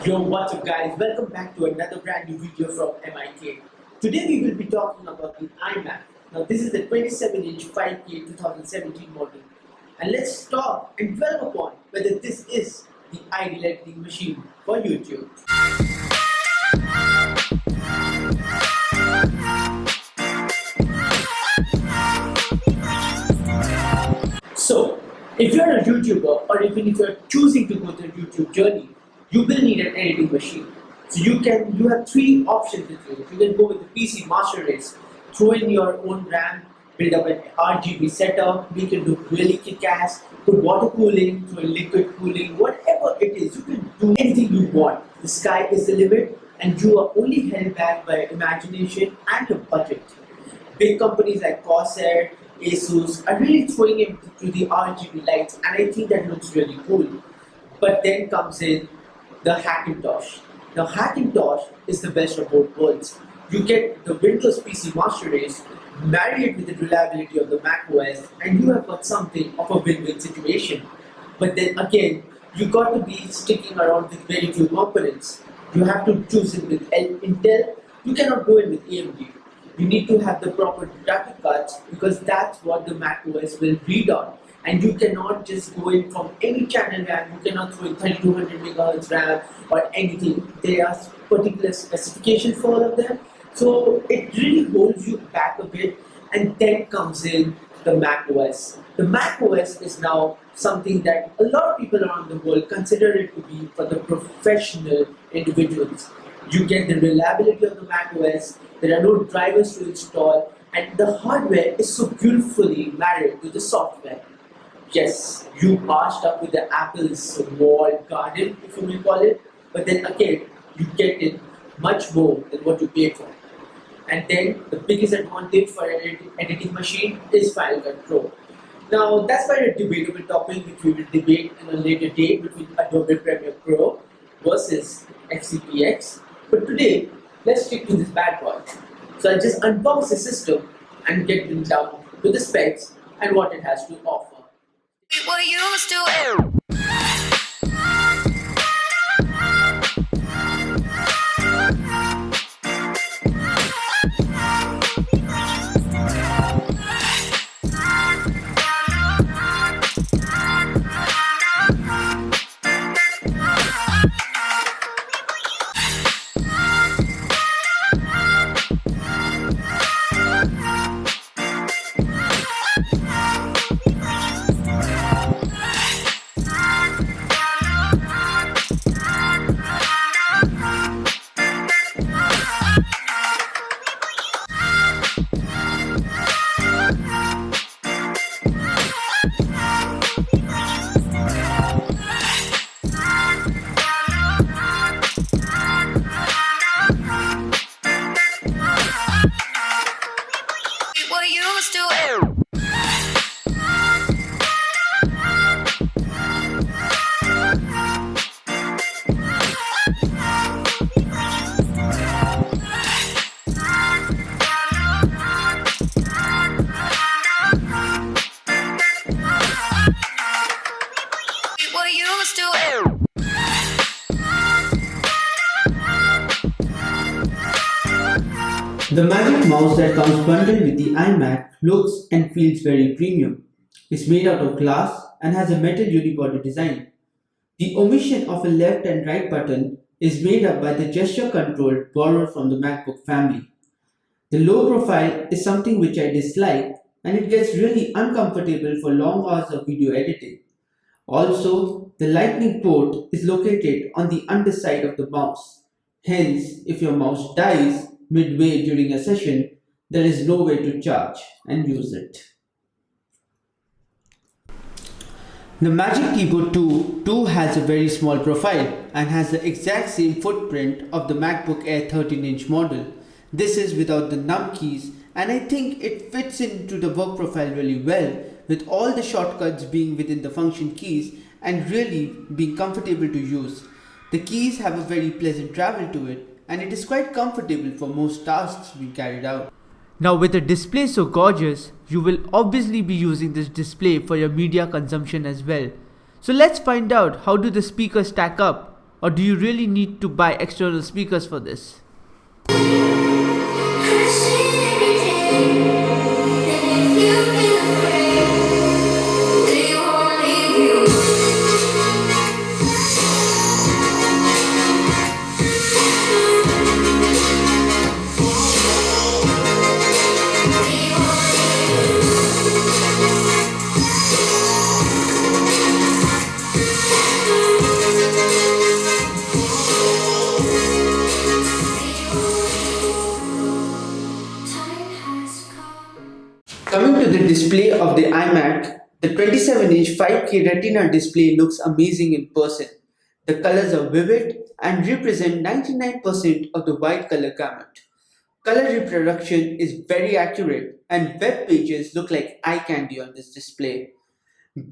Yo, what's up guys? Welcome back to another brand new video from m.i.k. Today we will be talking about the iMac. Now this is the 27-inch 5K 2017 model. And let's talk and dwell upon whether this is the ideal editing machine for YouTube. So, if you're a YouTuber or even if you're choosing to go the YouTube journey, you will need an editing machine. So you have three options with you. You can go with the PC Master Race, throw in your own RAM, build up an RGB setup, make it look really kick-ass, put water cooling, throw in liquid cooling, whatever it is, you can do anything you want. The sky is the limit and you are only held back by imagination and your budget. Big companies like Corsair, Asus are really throwing into the RGB lights, and I think that looks really cool. But then comes in the Hackintosh. Now Hackintosh is the best of both worlds. You get the Windows PC Master Race, marry it with the reliability of the Mac OS, and you have got something of a win-win situation. But then again, you got to be sticking around with very few components. You have to choose it with Intel. You cannot go in with AMD. You need to have the proper graphic cards because that's what the Mac OS will read on. And you cannot just go in from any channel RAM, you cannot throw in 3200 MHz RAM or anything. There are particular specifications for all of them. So it really holds you back a bit. And then comes in the Mac OS. The Mac OS is now something that a lot of people around the world consider it to be for the professional individuals. You get the reliability of the Mac OS, there are no drivers to install, and the hardware is so beautifully married with the software. Yes, you are stuck with the Apple's walled garden, if you may call it, but then again, you get it much more than what you pay for. And then the biggest advantage for an editing machine is Final Cut Pro. Now that's quite a debatable topic which we will debate in a later date between Adobe Premiere Pro versus FCPX. But today, let's stick to this bad boy. So I'll just unbox the system and get them down to the specs and what it has to offer. We're used to it. We're used to it. We're used to it. The Magic Mouse that comes bundled with the iMac looks and feels very premium. It's made out of glass and has a metal unibody design. The omission of a left and right button is made up by the gesture control borrowed from the MacBook family. The low profile is something which I dislike and it gets really uncomfortable for long hours of video editing. Also, the lightning port is located on the underside of the mouse. Hence, if your mouse dies midway during a session, there is no way to charge and use it. The Magic Keyboard 2 too has a very small profile and has the exact same footprint of the MacBook Air 13-inch model. This is without the num keys and I think it fits into the work profile really well with all the shortcuts being within the function keys and really being comfortable to use. The keys have a very pleasant travel to it and it is quite comfortable for most tasks being carried out. Now with a display so gorgeous, you will obviously be using this display for your media consumption as well. So let's find out how do the speakers stack up Or do you really need to buy external speakers for this? Coming to the display of the iMac, the 27-inch 5K Retina display looks amazing in person. The colors are vivid and represent 99% of the white color gamut. Color reproduction is very accurate and web pages look like eye candy on this display.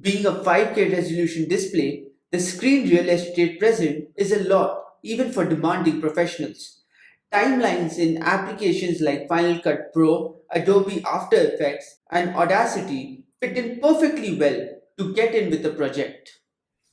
Being a 5K resolution display, the screen real estate present is a lot, even for demanding professionals. Timelines in applications like Final Cut Pro, Adobe After Effects, and Audacity fit in perfectly well to get in with the project.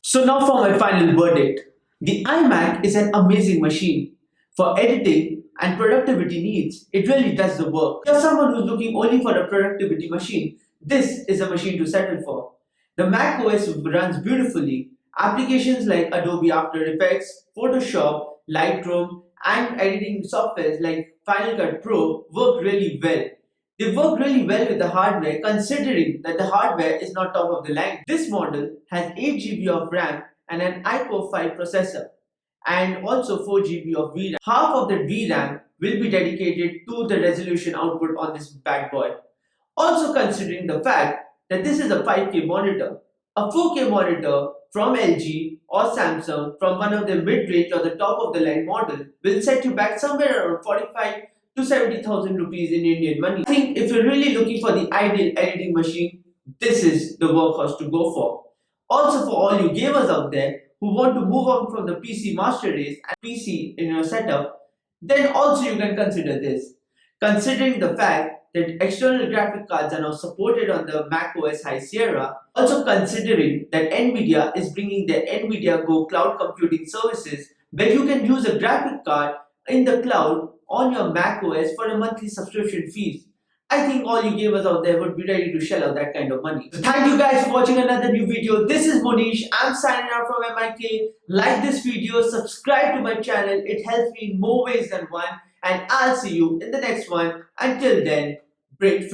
So now for my final verdict. The iMac is an amazing machine. For editing and productivity needs, it really does the work. If you're someone who's looking only for a productivity machine, this is a machine to settle for. The Mac OS runs beautifully. Applications like Adobe After Effects, Photoshop, Lightroom, and editing softwares like Final Cut Pro work really well. They work really well with the hardware considering that the hardware is not top of the line. This model has 8 GB of RAM and an iCore 5 processor and also 4 GB of VRAM. Half of the VRAM will be dedicated to the resolution output on this bad boy. Also considering the fact that this is a 5K monitor. A 4K monitor from LG or Samsung from one of the mid-range or the top of the line model will set you back somewhere around 45 to 70,000 rupees in Indian money. I think if you're really looking for the ideal editing machine, this is the workhorse to go for. Also for all you gamers out there who want to move on from the PC master race and PC in your setup, then also you can consider this. Considering the fact that external graphic cards are now supported on the Mac OS High Sierra, also considering that Nvidia is bringing their Nvidia Go cloud computing services where you can use a graphic card in the cloud on your Mac OS for a monthly subscription fees. I think all you gamers out there would be ready to shell out that kind of money. So thank you guys for watching another new video. This is Mohnish. I'm signing out from m.i.k. Like this video, subscribe to my channel. It helps me in more ways than one. And I'll see you in the next one. Until then, break free.